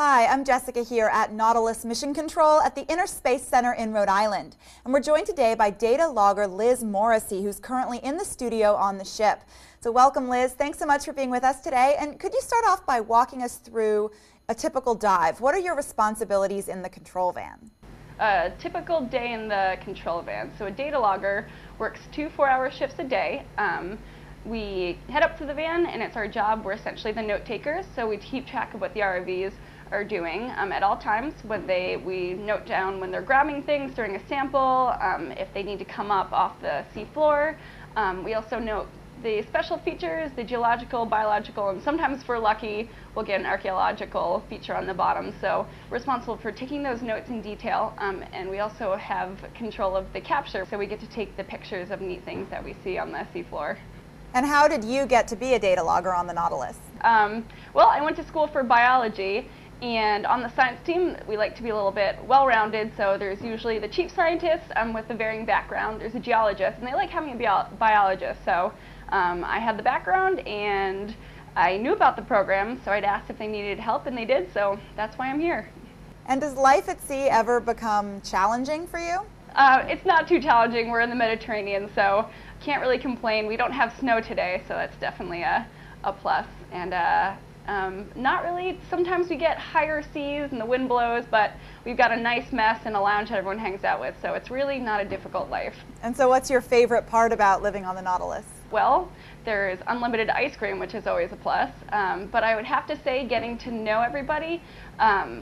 Hi, I'm Jessica here at Nautilus Mission Control at the Inner Space Center in Rhode Island. And we're joined today by Data Logger Liz Morrissey, who's currently in the studio on the ship. So welcome, Liz. Thanks so much for being with us today. And could you start off by walking us through a typical dive? What are your responsibilities in the control van? A typical day in the control van. So a data logger works 2 4-hour shifts a day. We head up to the van and it's our job. We're essentially the note takers, so we keep track of what the ROVs are doing at all times. We note down when they're grabbing things during a sample, if they need to come up off the sea floor. We also note the special features, the geological, biological, and sometimes if we're lucky, we'll get an archaeological feature on the bottom. So we're responsible for taking those notes in detail, and we also have control of the capture, so we get to take the pictures of neat things that we see on the seafloor. And how did you get to be a data logger on the Nautilus? Well, I went to school for biology, and on the science team, we like to be a little bit well-rounded, so there's usually the chief scientist with a varying background, there's a geologist, and they like having a biologist. So I had the background, and I knew about the program, so I'd asked if they needed help, and they did, so that's why I'm here. And does life at sea ever become challenging for you? It's not too challenging. We're in the Mediterranean, so can't really complain. We don't have snow today, so that's definitely a plus. And not really. Sometimes we get higher seas and the wind blows, but we've got a nice mess and a lounge that everyone hangs out with, so it's really not a difficult life. And so what's your favorite part about living on the Nautilus? Well, there's unlimited ice cream, which is always a plus, but I would have to say getting to know everybody.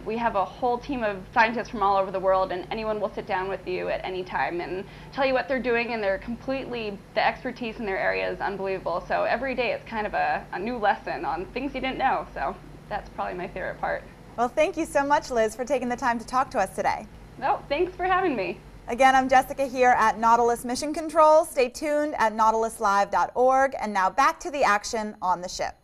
We have a whole team of scientists from all over the world, and anyone will sit down with you at any time and tell you what they're doing, and the expertise in their area is unbelievable. So every day it's kind of a new lesson on things you didn't know, so that's probably my favorite part. Well, thank you so much, Liz, for taking the time to talk to us today. No, thanks for having me. Again, I'm Jessica here at Nautilus Mission Control. Stay tuned at nautiluslive.org. And now back to the action on the ship.